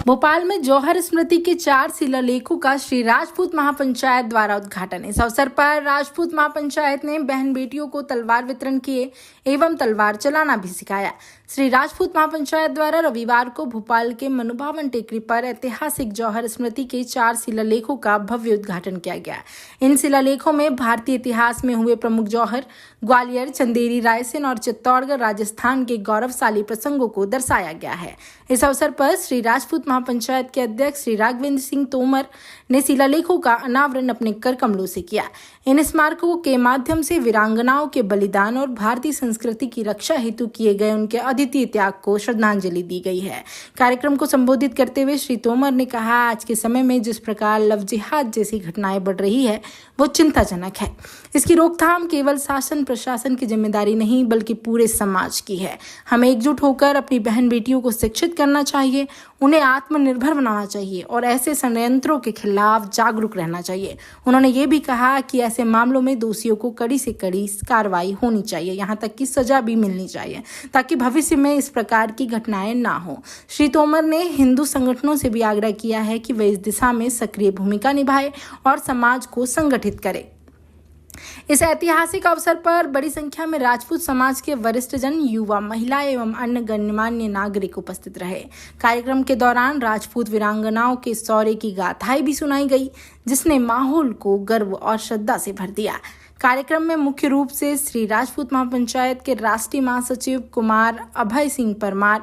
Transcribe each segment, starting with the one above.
भोपाल में जौहर स्मृति के 4 शिलालेखों का श्री राजपूत महापंचायत द्वारा उद्घाटन। इस अवसर पर राजपूत महापंचायत ने बहन बेटियों को तलवार वितरण किए एवं तलवार चलाना भी सिखाया। श्री राजपूत महापंचायत द्वारा रविवार को भोपाल के मनुभावन टेकरी पर ऐतिहासिक जौहर स्मृति के 4 शिलालेखों का भव्य उद्घाटन किया गया। इन शिलालेखों में भारतीय इतिहास में हुए प्रमुख जौहर, ग्वालियर, चंदेरी, रायसेन और चित्तौड़गढ़, राजस्थान के गौरवशाली प्रसंगों को दर्शाया गया है। इस अवसर पर श्री राजपूत महापंचायत के अध्यक्ष श्री राघवेंद्र सिंह तोमर ने शिलालेखों का अनावरण अपने कर कमलों से किया। इन स्मारकों के माध्यम से वीरांगनाओं के बलिदान और भारतीय संस्कृति की रक्षा हेतु किए गए उनके अद्वितीय त्याग को श्रद्धांजलि दी गई है। कार्यक्रम को संबोधित करते हुए श्री तोमर ने कहा, आज के समय में जिस प्रकार लव जिहाद जैसी घटनाएं बढ़ रही है वो चिंताजनक है। इसकी रोकथाम केवल शासन प्रशासन की जिम्मेदारी नहीं बल्कि पूरे समाज की है। हमें एकजुट होकर अपनी बहन बेटियों को शिक्षित करना चाहिए, उन्हें आत्मनिर्भर बनाना चाहिए और ऐसे षड्यंत्रों के खिलाफ जागरूक रहना चाहिए। उन्होंने ये भी कहा कि ऐसे मामलों में दोषियों को कड़ी से कड़ी कार्रवाई होनी चाहिए, यहाँ तक कि सजा भी मिलनी चाहिए ताकि भविष्य में इस प्रकार की घटनाएं ना हो। श्री तोमर ने हिंदू संगठनों से भी आग्रह किया है कि वे इस दिशा में सक्रिय भूमिका निभाएं और समाज को संगठित करें। इस ऐतिहासिक अवसर पर बड़ी संख्या में राजपूत समाज के वरिष्ठ जन, युवा, महिला एवं अन्य गणमान्य नागरिक उपस्थित रहे। कार्यक्रम के दौरान राजपूत वीरांगनाओं के शौर्य की गाथाएं भी सुनाई गई, जिसने माहौल को गर्व और श्रद्धा से भर दिया। कार्यक्रम में मुख्य रूप से श्री राजपूत महापंचायत के राष्ट्रीय महासचिव कुमार अभय सिंह परमार,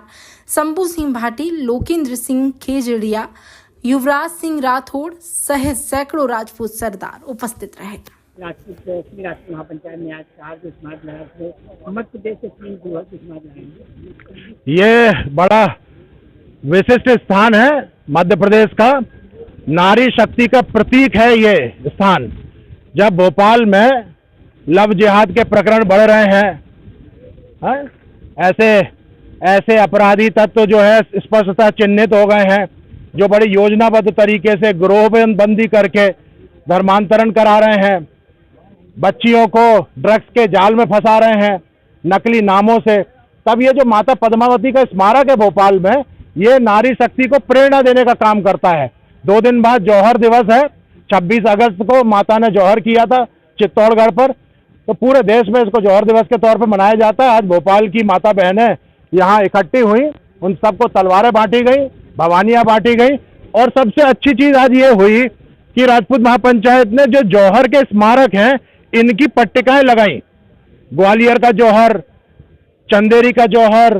शंभू सिंह भाटी, लोकेंद्र सिंह खेजड़िया, युवराज सिंह राठौड़ सहित सैकड़ों राजपूत सरदार उपस्थित रहे। श्री राजपूत महापंचायत ने आज 4 जो स्मारक लगाए, मध्य प्रदेश से 3 जौहर के स्मारक लगाएंगे। ये बड़ा विशिष्ट स्थान है मध्य प्रदेश का, नारी शक्ति का प्रतीक है ये स्थान। जब भोपाल में लव जिहाद के प्रकरण बढ़ रहे हैं, ऐसे अपराधी तत्व जो है स्पष्टता चिन्हित हो गए हैं, जो बड़ी योजनाबद्ध तरीके से गिरोहबंदी करके धर्मांतरण करा रहे हैं, बच्चियों को ड्रग्स के जाल में फंसा रहे हैं नकली नामों से। तब ये जो माता पद्मावती का स्मारक है भोपाल में, ये नारी शक्ति को प्रेरणा देने का काम करता है। 2 दिन बाद जौहर दिवस है, 26 अगस्त को माता ने जौहर किया था चित्तौड़गढ़ पर, तो पूरे देश में इसको जौहर दिवस के तौर पर मनाया जाता है। आज भोपाल की माता बहनें यहाँ इकट्ठी हुई, उन सबको तलवारें बांटी गई, भवानियाँ बांटी गई और सबसे अच्छी चीज़ आज ये हुई कि राजपूत महापंचायत ने जो जौहर के स्मारक हैं इनकी पट्टिकाएं लगाई। ग्वालियर का जौहर, चंदेरी का जौहर,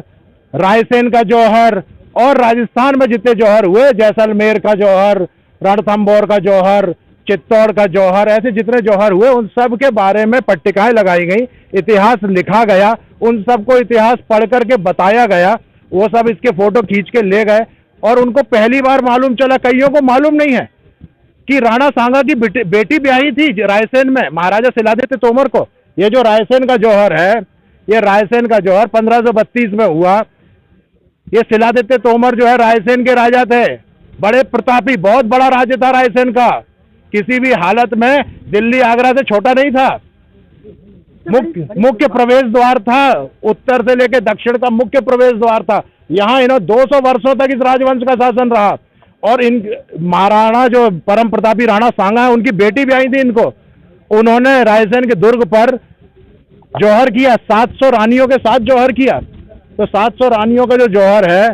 रायसेन का जौहर और राजस्थान में जितने जौहर हुए, जैसलमेर का जौहर, रणथंभौर का जौहर, चित्तौड़ का जौहर, ऐसे जितने जौहर हुए उन सब के बारे में पट्टिकाएं लगाई गई, इतिहास लिखा गया, उन सबको इतिहास पढ़ करके बताया गया। वो सब इसके फोटो खींच के ले गए और उनको पहली बार मालूम चला, कईयों को मालूम नहीं है कि राणा सांगा की बेटी ब्याही थी रायसेन में महाराजा शिलादित्य तोमर को। ये जो रायसेन का जौहर है, ये रायसेन का जौहर 1532 में हुआ। ये शिलादित्य तोमर जो है रायसेन के राजा थे, बड़े प्रतापी, बहुत बड़ा राज्य था रायसेन का, किसी भी हालत में दिल्ली आगरा से छोटा नहीं था। मुख्य प्रवेश द्वार था, उत्तर से लेकर दक्षिण का मुख्य प्रवेश द्वार था। यहाँ इन्होंने 200 वर्षों तक इस राजवंश का शासन रहा और इन महाराणा जो परम प्रतापी राणा सांगा है, उनकी बेटी भी आई थी इनको। उन्होंने रायसेन के दुर्ग पर जौहर किया, 700 रानियों के साथ जौहर किया। तो 700 रानियों का जो जौहर है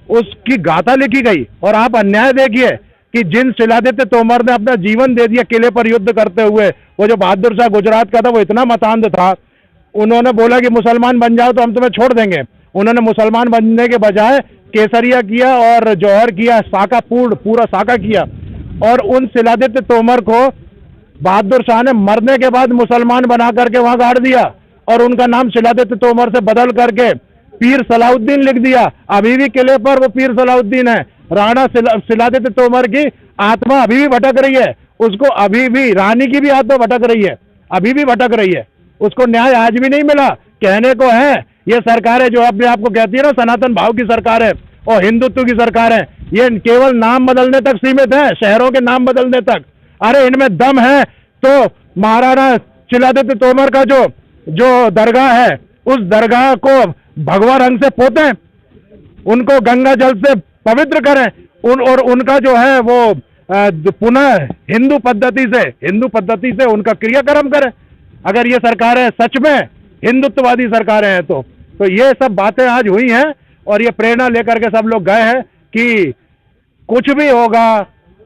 उसकी गाथा लिखी गई। और आप अन्याय देखिए कि जिन शिलादित्य तोमर ने अपना जीवन दे दिया किले पर युद्ध करते हुए, वो जो बहादुर शाह गुजरात का था, वो इतना मतांध था, उन्होंने बोला कि मुसलमान बन जाओ तो हम तुम्हें छोड़ देंगे। उन्होंने मुसलमान बनने के बजाय केसरिया किया और जौहर किया, साका पूरा साका किया। और उन शिलादित्य तोमर को बहादुर शाह ने मरने के बाद मुसलमान बना करके वहां गाड़ दिया और उनका नाम शिलादित्य तोमर से बदल करके पीर सलाउद्दीन लिख दिया। अभी भी किले पर वो पीर सलाउद्दीन है। राणा शिलादित्य तोमर की आत्मा अभी भी भटक रही है, उसको अभी भी, रानी की भी आत्मा भटक रही है, अभी भी भटक रही है, उसको न्याय आज भी नहीं मिला। कहने को है ये सरकार है जो अपने आप को कहती है ना सनातन भाव की सरकार है और हिंदुत्व की सरकार है, ये केवल नाम बदलने तक सीमित है, शहरों के नाम बदलने तक। अरे इनमें दम है तो महाराणा शिलादित्य तोमर का जो दरगाह है, उस दरगाह को भगवा रंग से पोतें, उनको गंगा जल से पवित्र करें, और उनका जो है वो पुनः हिंदू पद्धति से उनका क्रियाक्रम करें। अगर ये सरकारें सच में हिंदुत्ववादी सरकारें हैं तो ये सब बातें आज हुई हैं, और ये प्रेरणा लेकर के सब लोग गए हैं कि कुछ भी होगा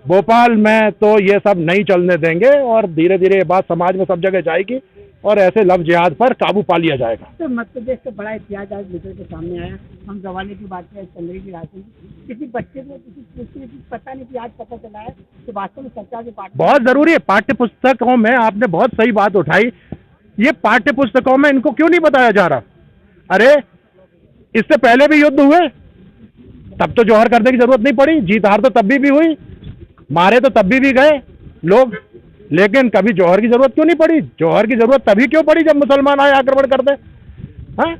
भोपाल में तो ये सब नहीं चलने देंगे, और धीरे धीरे ये बात समाज में सब जगह जाएगी और ऐसे लव जिहाद पर काबू पा लिया जाएगा। तो मध्य प्रदेश का बड़ा इतिहास आज निकल के सामने आया। हम जवानी की बात करें, चंद्री की राशि, किसी बच्चे को किसी पता नहीं कि आज पता चला है तो वास्तव में सरकार के पाठ बहुत जरूरी है। पाठ्य पुस्तकों में आपने बहुत सही बात उठाई, ये पाठ्य पुस्तकों में इनको क्यों नहीं बताया जा रहा? अरे इससे पहले भी युद्ध हुए, तब तो जौहर करने की जरूरत नहीं पड़ी, जीत हार तो तब भी हुई, मारे तो तब भी गए लोग, लेकिन कभी जौहर की जरूरत क्यों नहीं पड़ी? जौहर की जरूरत तभी क्यों पड़ी जब मुसलमान आए आक्रमण करते। हाँ,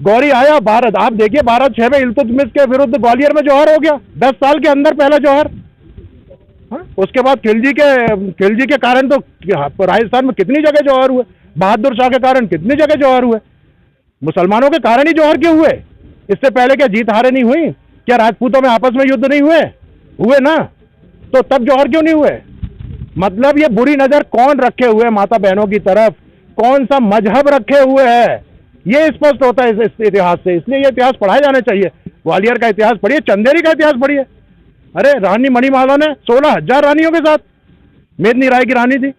गौरी आया भारत, आप देखिए 1206 में इल्तुतमिश के विरुद्ध ग्वालियर में जौहर हो गया, 10 साल के अंदर पहला जौहर। हाँ, उसके बाद खिलजी के कारण तो राजस्थान में कितनी जगह जौहर हुए, बहादुर शाह के कारण कितनी जगह जौहर हुए, मुसलमानों के कारण ही जौहर क्यों हुए? इससे पहले क्या जीत हारे नहीं हुई? क्या राजपूतों में आपस में युद्ध नहीं हुए ना? तो तब जौहर क्यों नहीं हुए? मतलब ये बुरी नजर कौन रखे हुए माता बहनों की तरफ, कौन सा मजहब रखे हुए है, ये स्पष्ट होता है इस इतिहास से। इसलिए ये इतिहास पढ़ाए जाने चाहिए। ग्वालियर का इतिहास पढ़िए, चंदेरी का इतिहास पढ़िए। अरे रानी मणिमाला ने 16,000 रानियों के साथ, मेदिनी राय की रानी थी,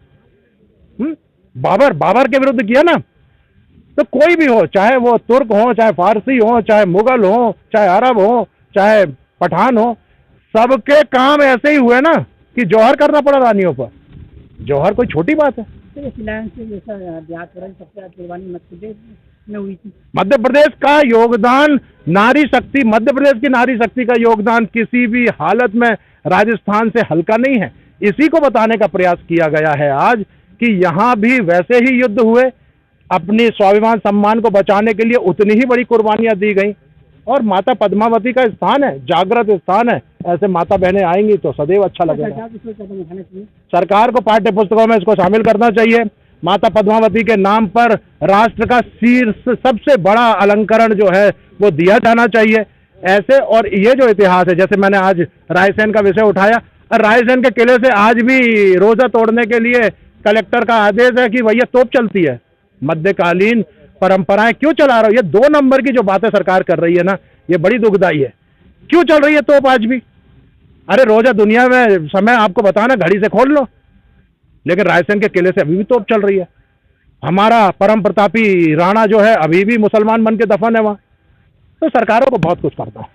बाबर के विरुद्ध किया ना। तो कोई भी हो, चाहे वो तुर्क हो, चाहे फारसी हो, चाहे मुगल हो, चाहे अरब हो, चाहे पठान हो, सबके काम ऐसे ही हुए ना कि जौहर करना पड़ा रानियों पर। जौहर कोई छोटी बात है। सबसे कुर्बानी मध्य प्रदेश में हुई थी। मध्य प्रदेश का योगदान, नारी शक्ति, मध्य प्रदेश की नारी शक्ति का योगदान किसी भी हालत में राजस्थान से हल्का नहीं है। इसी को बताने का प्रयास किया गया है आज कि यहाँ भी वैसे ही युद्ध हुए, अपनी स्वाभिमान सम्मान को बचाने के लिए उतनी ही बड़ी कुर्बानियां दी गई, और माता पद्मावती का स्थान है, जागृत स्थान है। ऐसे माता बहनें आएंगी तो सदैव अच्छा लगेगा। सरकार को पाठ्य पुस्तकों में इसको शामिल करना चाहिए। माता पद्मावती के नाम पर राष्ट्र का शीर्ष सबसे बड़ा अलंकरण जो है वो दिया जाना चाहिए ऐसे। और ये जो इतिहास है, जैसे मैंने आज रायसेन का विषय उठाया, रायसेन के किले से आज भी रोजा तोड़ने के लिए कलेक्टर का आदेश है कि भैया तोप चलती है। मध्यकालीन परंपराएं क्यों चला रहे हो? ये 2 नंबर की जो बातें सरकार कर रही है ना, ये बड़ी दुखदाई है। क्यों चल रही है तोप आज भी? अरे रोजा दुनिया में समय आपको बताना, घड़ी से खोल लो, लेकिन रायसेन के किले से अभी भी तोप चल रही है। हमारा परम प्रतापी राणा जो है अभी भी मुसलमान बन के दफन है वहां। तो सरकारों को बहुत कुछ करता है।